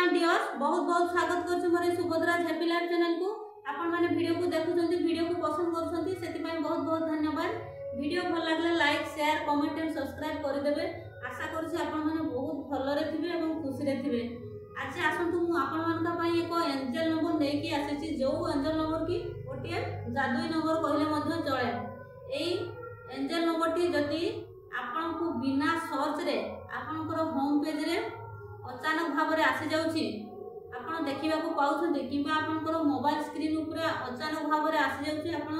Everyone dears बहुत बहुत स्वागत करछु मोर सुभद्रा हैप्पी लाइफ चैनल को। आपण माने वीडियो को देखुछंती, वीडियो को पसंद करछंती, सेति पय बहुत बहुत धन्यवाद। वीडियो भल लागले like share comment and subscribe कर देबे। आशा करछु आपण माने बहुत भल रे थिबे एवं खुशी रे थिबे। आज आसंतु मु आपण मानका पय एको एंजल नंबर लेकी आसेछि, जो एंजल नंबर की ओटिए जादुई नंबर कहले मध्य चले। एई एंजल नंबर टी जति आपण को बिना सर्च रे आपनकर होम पेज रे अचानक भाव में आसी जाउछि, आपण देखिबा को पाउछन्ते किबा आपनकर मोबाइल स्क्रीन ऊपर अचानक भाव में आसी जाउछि, आपण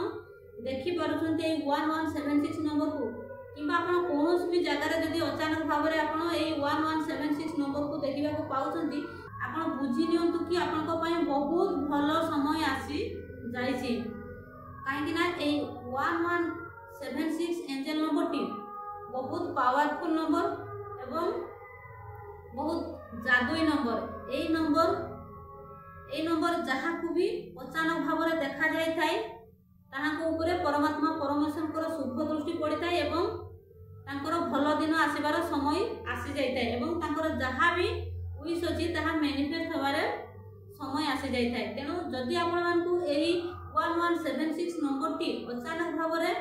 देखि पारुछन्ते ए 1176 नंबर को किबा आपण कोनोस भी जगह रे जदी अचानक भाव में आपण ए 1176 नंबर को देखिबा को पाउछन्ती, आपण बुझि नियंतु कि आपनक पय बहुत भलो समय आसी जाइछि। काहे कि ना ए 1176 एंजल नंबर टी बहुत पावरफुल नंबर एवं बहुत जादुई नंबर। ए नंबर जहाँ को भी अचानक भाव में देखा जाए थाए ताहा को ऊपर परमात्मा परमेश्वर को शुभ दृष्टि पड़ी थाए एवं तांकर भल दिन आसीबार समय आसी जाई थाए एवं तांकर जहाँ भी विश अछि ताहा मैनिफेस्ट होबारे समय आसी जाई थाए। तेणु जदि आपण मानकु एही 1176 नंबर टी अचानक भाव में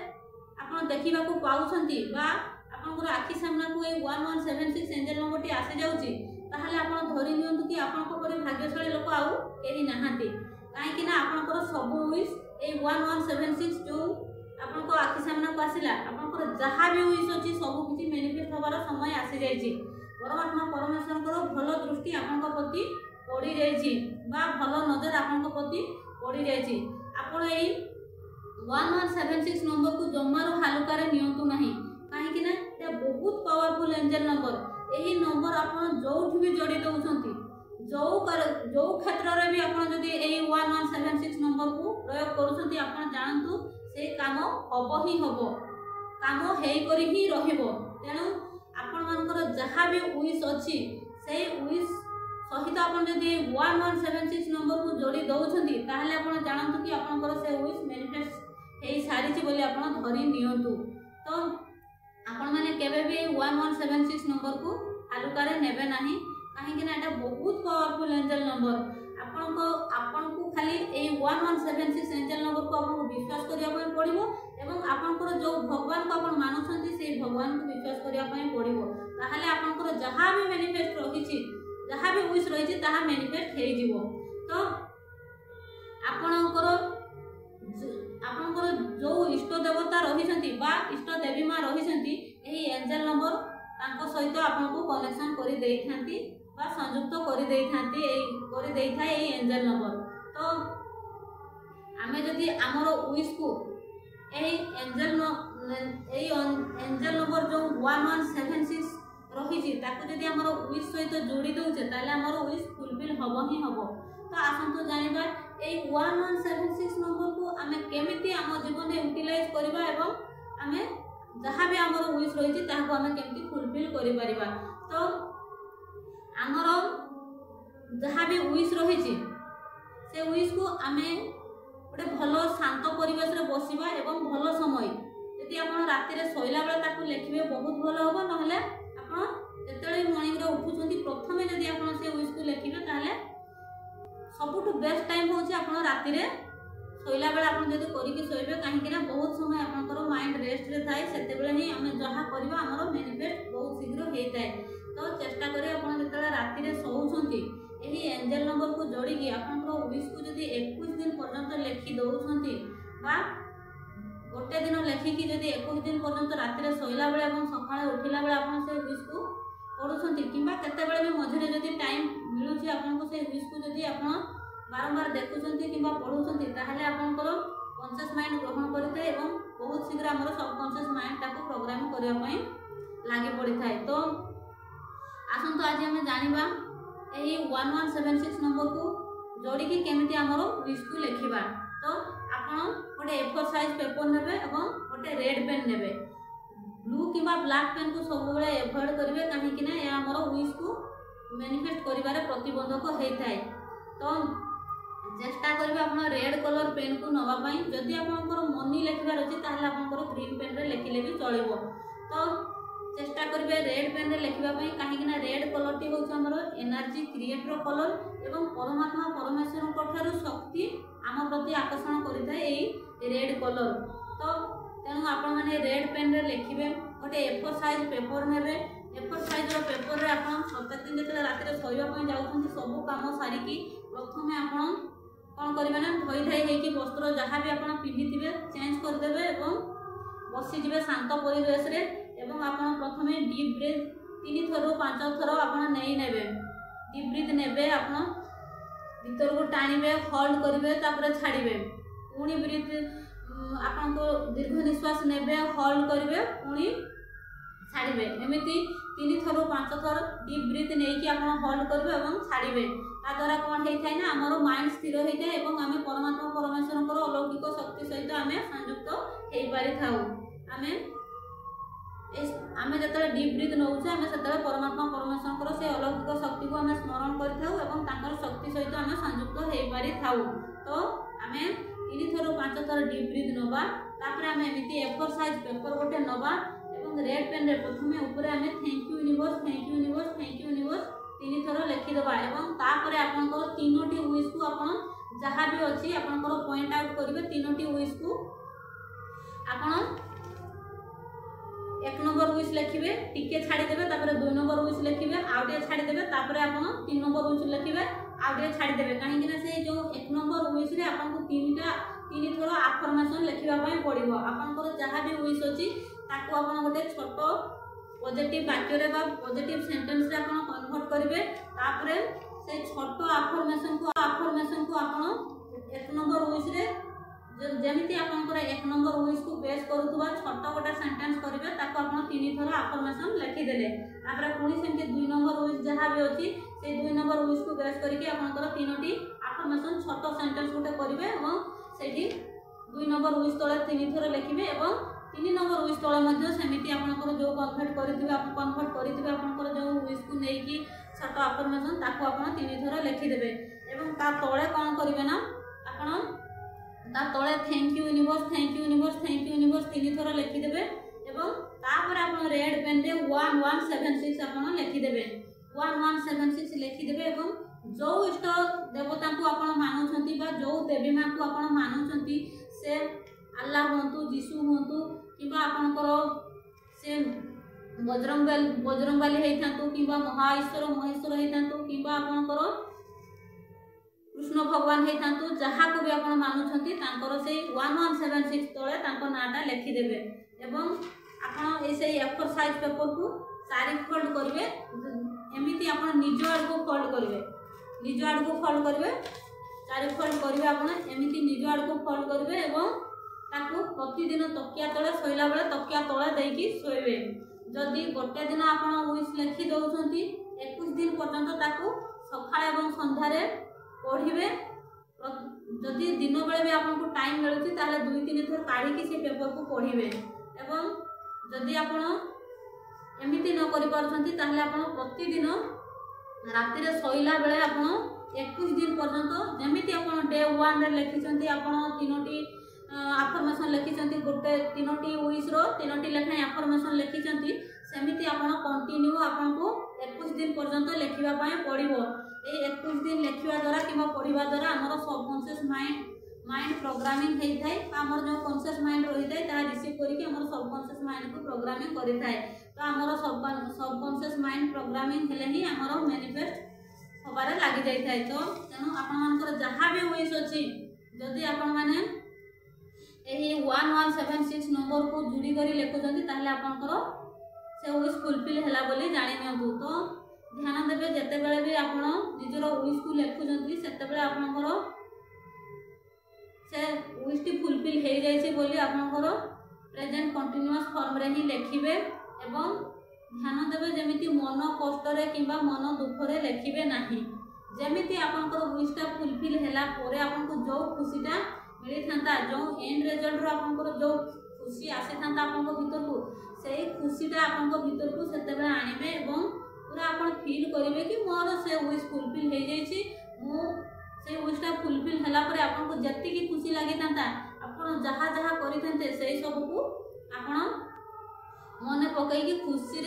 आपण देखिबा को पाउछंती बा आपनकर आखि सामना को 1176 एंजल नंबर टी आसी जाउची, ताहले आपण धरि नियंतु कि आपनको परि भाग्यशाली लोक आउ केही नाहांती। काहे कि ना आपनकर सब विश ए 1176 जो आपनको आखि सामना को आसिला, आपनकर जहाँ भी विश अछि सब किछि मैनिफेस्ट होबार समय आसी जाइछि। परमात्मा परमेश्वर को भलो दृष्टि आपनक प्रति पड़ी जाइछि बा भलो नजर आपनक प्रति पड़ी जाइछि। आपण ए 1176 नंबर को जमारो हालुकारे नियंतु नाही, काहे कि ना ए बहुत पावरफुल एंजल नंबर। एही नंबर आपण जोठी भी जोड़ी दउछंती, जो क्षेत्र रे भी आपण जदी एही 1176 नंबर को प्रयोग करूछंती, आपण जानंतु से काम हबो ही हबो, काम हेई करी ही रहिबो। तेणु आपण मानकर जहाँ भी विश अछि से विश सहित आपण जदी 1176 नंबर को जोड़ी दउछंती, ताहले आपण जानंतु कि आपनकर से विश मैनिफेस्ट हेई सारिछि बोली आपण धरि नियंतु। तो आपण माने केबे भी 1176 नंबर को हालुकारे नेबे नाही, काहे कि ना एटा बहुत पावरफुल एंजल नंबर। आपनको खाली ए 1176 एंजल नंबर को आपको विश्वास करिया पय पड़िबो एवं आपनकर जो भगवान को आपण मानुछंती से भगवान को विश्वास करिया पय पड़िबो, ताहाले आपनकर जहाँ भी मैनिफेस्ट रहिछि, जहाँ भी विश रहिछि ताहा मैनिफेस्ट हेइ जिवो। तो आपनकर जो इष्ट देवता रहिसंती बा इष्ट देवी मां रहिसंती, एही एंजल नंबर तांको सहित आपनको कनेक्शन करि देइथांती बा संयुक्त करि देइथांती, करि देइथाय एही एंजल नंबर। तो आमे जदि हमरो विश को एही एंजल नंबर जो 1176 रहिछि ताको जदि हमरो विश सहित जोड़ी दउछे, ताले हमरो विश फुलफिल हबो ही हबो। तो आसंतु जानिबा ए 1176 नंबर को आमे केमिति हम जीवन में यूटिलाइज करबा एवं आमे जहाँ भी हमर विश रहिछि ताको आमे केमिति फुलफिल करि परिबा। तो हमर जहाँ भी विश रहिछि से विश को आमे गोटे भलो शांत परिवेश रे बसिबा एवं भलो समय यदि आपण राति रे सोइला बेला ताको लेखिबे बहुत भलो होबो। नहले आपण जेतेले मॉर्निंग रे उठुछंती प्रथमे यदि आपण से विश को लेखिबे ताहले सबुठु बेस्ट टाइम होछि आपण राति रे सोइला बेला आपण जदि करिके सोइबे, काहे कि ना बहुत समय आपनकर माइंड रेस्ट रे थाए, सेते बेले ही हमें जहा करबा हमर मैनिफेस्ट बहुत शीघ्र हेइ थाए। तो चेष्टा करी आपण जेतेले राति रे सोउछंती एही एंजल नंबर को जोड़ी कि आपनकर विश को जदि 21 दिन पर्यंत लेखि दउछंती बा गोटे दिन लेखि कि जदि 21 दिन पर्यंत राति रे सोइला बेला एवं सकाळे उठिला बेला आपण से विश को पढुछंती किबा केते बेले भी मझिरे जदि टाइम मिलुछि आपनको से विश को जदि आपण बारंबार देखुछंती किबा पढुछंती, ताहले आपनकर कॉन्शियस माइंड ग्रहण करिते एवं बहुत शीघ्र हमर सबकॉन्शियस माइंड ताको प्रोग्राम करिया पई लागि पड़ी थाए। तो आसंतु आज हम जानिबा एही 1176 नंबर को जोड़ी कि केमिति हमर विश को लेखिबा। तो आपण गोटे A4 साइज पेपर नेबे एवं गोटे रेड पेन नेबे। ब्लू किबा ब्लैक पेन को सब बेले अवॉइड करिवे, काहे कि ना ए हमर विश को मैनिफेस्ट करिवारे प्रतिबंधक हेइ थाए। तो चेष्टा करिवे आपण रेड कलर पेन को नवा पई। जदि आपनकर मनी लेखिबार अछि ताहले आपनकर ग्रीन पेन रे लेखिले भी चलिबो। तो चेष्टा करेंगे रेड पेन रे लिखा कहीं रेड कलर टी हूँ आमर एनर्जी क्रिएटर कलर एवं परमात्मा परमेश्वर ठार शक्ति आम प्रति आकर्षण करें रेड कलर। तो तेणु आपण मैंने रेड पेन रे लिखे गोटे A4 साइज पेपर ने A4 साइज पेपर रे आप प्रत्येक दिन जो रात शोवाई जाऊँ सब कम सारिकी प्रथम आपण कौन करेंगे ना धोई धाई होगी वस्त्र जहाँ भी आप पिंधि चेंज करदे और बसीजे शांत परिवेश रे एवं आपण प्रथम डीप ब्रीथ 3 थर 5 थर आप नहीं नेबे डीप ब्रीथ नेबे आप भीतर को टाणिबे होल्ड करेंगे तापर छाड़िबे पुणी ब्रीथ आपन को दीर्घ निश्वास नेबे होल्ड करेंगे पुणी छाड़िबे एमती 3 थर 5 थर डीप ब्रीथ नहीं कि आप होल्ड करेंगे और छाड़िबे द्वारा कौन होता है ना आमर माइंड स्थिर होता है और आम परमात्मा परमेश्वर अलौकिक शक्ति सहित आम संयुक्त हो पारि था। आम जो डीप ब्रीथ नौचे आम से परमात्मा परमेश्वर से अलौकिक शक्ति को आम स्मरण कर शक्ति सहित आम संयुक्त हो पारि था। तो आम 3 थर 5 थर डीप ब्रीथ नवा तापर आम एमती A4 साइज पेपर गोटे नवा और रेड पेन रे प्रथम ऊपर आम thank you universe thank you universe thank you universe 3 थर लिखिदेवा और तापर आपंकर 3टी विश को आप जहाँ भी अच्छी आपंकर पॉइंट आउट करेंगे 3टी विश को आप 1 नंबर विश लिखे टिके छाड़ीदेवे 2 नंबर विश लिखे आउटे छाड़ीदेवे आप 3 नंबर विश लिखे आउटे छाड़ीदेवे कहीं से जो 1 नंबर विश रे आपको 3 थर आफर्मेशन लिखापी पड़ो आपंकर जहाँ भी विश अच्छी ताको आप गोटे छोट पॉजिटिव वाक्य पॉजिटिव सेंटेंस रे आपण कन्वर्ट करेंगे तापर से छोट आफर्मेशन को आप 1 नंबर विश रे जमीती आपंकर 1 नंबर विश को बेस करुवा छोट गोटे सेंटेंस करेंगे ताको आप 3 थर आफर्मेशन लिखिदेले तापर पुणी सेमती 2 नंबर विश जहाँ भी अच्छी से 2 नंबर विश को बेस करके आपंकर 3टी आफर्मेशन छोट सेंटेंस गोटे करेंगे और से 2 नंबर विश तले 3 थर लिखे और 3 नंबर विश तले सेमती आपंकर जो कन्वर्ट करेंगे आपंकर जो विश को लेकिन छोट आफर्मेशन ताको आप 3 थर लिखिदेवे और ता तले कौन करेंगे ना आप तले thank you universe thank you universe thank you universe 3 थर लिखिदेवे और तापर आप रेड पेन रे 1176 आप लिखिदेवे 1176 लिखिदेवे और जो इष्ट देवता को आप मानुंट जो देवी माँ को आप मानुंट से अल्लाह हूँ जीशु हूँ कि आपंकर से बजरंगबाली होता कि महाईश्वर महेश्वर होता कि आपंकर कृष्ण भगवान होता जहाँ को भी आप मानुंट से 1176 तले नाटा लिखिदेवे और आप A4 साइज पेपर को 4 फोल्ड करेंगे एमती आप निज आड़ को फोल्ड करेंगे निज आड़ को फोल्ड करेंगे 4 फोल्ड करेंगे आप एमती निज आड़ को फोल्ड करेंगे और ताकू प्रतिदिन तकिया तले शोला बेले तकिया तले देकी शोबे जदि गोटे दिन आप विश लिखि दौरान 21 दिन पर्यंत ताकू सकाळ और संध्यारे पढ़े जदि दिन बेले भी आपको टाइम मिलूँ ताले 2-3 थर काढ़ी से पेपर को पढ़े एवं जदि आप एमती न करें आप प्रतिदिन राति शोला बेले आप 21 दिन पर्यंत जमीती आप डे 1 रे लिखिं आप 3टी आफर्मेशन लिखिं गोटे 3टी विश रो 3टी लेखाएं आफर्मेशन लिखिं सेमती आप कंटिन्यू आपको 21 दिन पर्यंत लिखापी पड़ो। ये 21 दिन लिखा द्वारा कि पढ़ा द्वारा आमर सबकॉन्शियस माइंड प्रोग्रामिंग होता है आमर जो कॉन्शियस माइंड रही है रिसीव करके सबकॉन्शियस माइंड को प्रोग्रामिंग करें तो आमर सबकॉन्शियस माइंड प्रोग्रामिंग हेले ही आमर मैनिफेस्ट होबार लगी जाए। तो तेणु आपर जहाँ भी विश अच्छी जदि आपण मैंने 1176 नंबर को जोड़ी कर लिखुंट आपंकर से विश फुलफिल है बोली जानी नियंतु। तो ध्यान देवे जिते बड़े भी आप निजर विश को लिखुंट से आपंकर से विश टी फुलफिल हो जाए बोली आपंकर प्रेजेंट कंटिन्यूअस फॉर्म रे ही लिखिबे एवं ध्यान देवे जमीती मन कष्ट कि मन दुख रे लिखिबे नाही जमीती आपंकर विश टा फुलफिल हैला पोरे आपको जो खुशीटा मिलता जो एंड रिजल्ट रो आपंकर जो खुशी आसी था आपन भीतर को से खुशीटा आपन भीतर को से आनिबे एवं पूरा आप फील करेंगे कि मोर से विश फुलफिल हो जाए से विशटा फुलफिल है आपको जी खुशी लगी था आप जहाँ जहाँ करते से सब को आप मन पकईकि खुशीर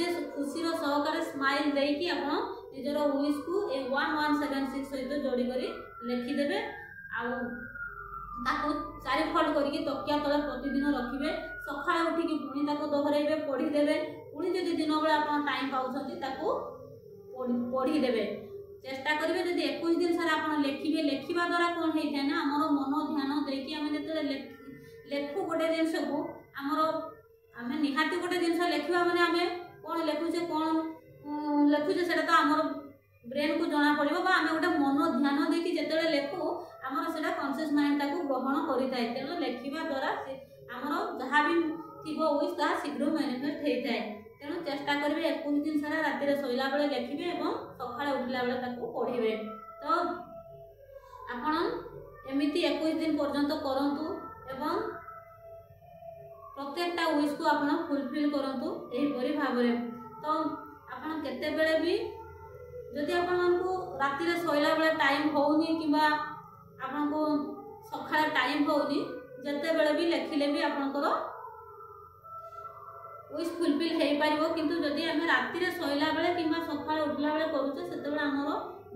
सहकार स्माइल देकी आपण निजर विश को 1176 सहित जोड़ी करी लिखिदेवे ताकू चारिफोल्ड करके तकिया तले प्रतिदिन रखिए सका उठिकी पुणी ताको दोहराइबे पढ़ीदेवे पुणी जदि दिन बेला आप टाइम पाँच पढ़ीदेवे चेष्टा करेंगे जब 21 दिन सारा आप लिखे लिखा द्वारा कौन होता है ना आमर मन ध्यान देकी आम जो लेखु गोटे जिनस को आमर आम निहाती गोटे जिनस लिखा मैंने आम कौन लिखुचे कौन लिखुचे से आमर ब्रेन को जना पड़ो आम गोटे मन ध्यान देकी जिते लिखु आमर से कॉन्शियस माइंड ताको ग्रहण करें तेणु लिखा द्वारा आमर जहाँ भी थी विश ता शीघ्र मैनिफेस्ट होता है तेणु चेष्टा करेंगे 21 दिन सारा राति शोला बेले लिखे और सका उठला बेले पढ़े तो आपण एमती 21 दिन पर्यंत करूँ एवं प्रत्येकटा विश को आप फुलफिल करूँ यहीपरी भाव तो आपड़ केते बेले भी जदि आपको राति शोला बेले टाइम होनी कि आपको सका टाइम होनी जिते बेले भी लिखिले भी आपंकर विश फुलफिल हो पार किंतु जदि आम राति शोला बेले कि सका उठला बेले करुचे से आमर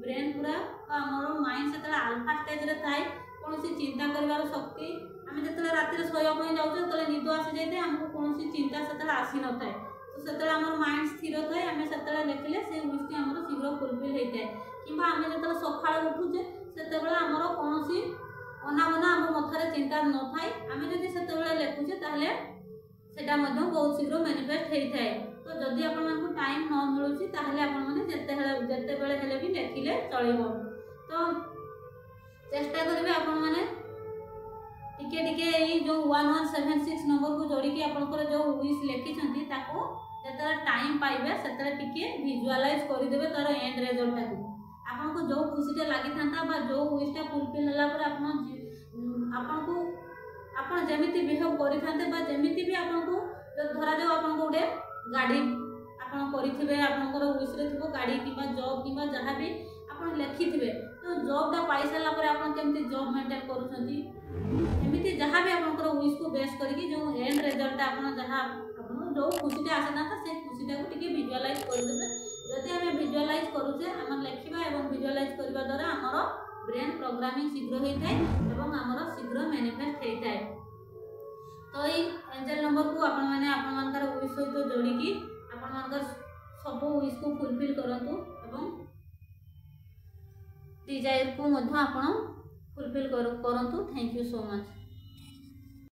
ब्रेन पूरा आमर माइंड से आल्फा स्टेज रे थाए कौन चिंता कर शक्ति आम जो राति शोवाई जाऊँ जो निद आसी जाए आमको कौन चिंता से आसी न था तो से आमर माइंड स्थिर थाए आम से लिखिले से विश आम शीघ्र फुलफिल होता है कि आम जो सका उठुचे से आमर कौन अनाबना आम मथार चिंता न थाए आम जब से लिखुचे ताहले सेटा बहुत शीघ्र मैनिफेस्ट होता है तो जदि आपको टाइम न मिलूँ ताहले आपने जिते बेले भी लिखिले चलो तो चेष्टा करेंगे आपण मैंने टिके जो 1176 नंबर को जोड़ी आपंकर जो विश लिखिं जो टाइम पाइबे से विजुअलाइज करदे तार एंड रिजल्ट टाक आपको जो खुशी लगी था जो विशटा फुलफिल होगा आपको आपन जमीती बिहेव करते जमीती भी आपको धरा जाओ आपको गोटे गाड़ी आपन करेंगे आपंकर विश रे थी गाड़ी कि जॉब कि जहाँ भी आप लिखिथे तो जॉबटा पाई सारा आप केमती जॉब मेंटेन करमती जहाँ भी आपंकर विश को बेस करके जो एंड रिजल्ट आप जहाँ जो खुशीटा आसे था से खुशीटा को टिके विजुअलाइज करदे जदि आम विजुअलाइज करुचे आम लिखा और विजुअलाइज करने द्वारा आमर ब्रेन प्रोग्रामिंग शीघ्र होता है और आमर शीघ्र मैनिफेस्ट होता है तो ये एंजल नंबर को आपण मैंने आपर विश सहित जोड़िकी आपर सब विश को फुलफिल करूँ एवं डिजायर को फुलफिल करूँ थैंक यू सो मच।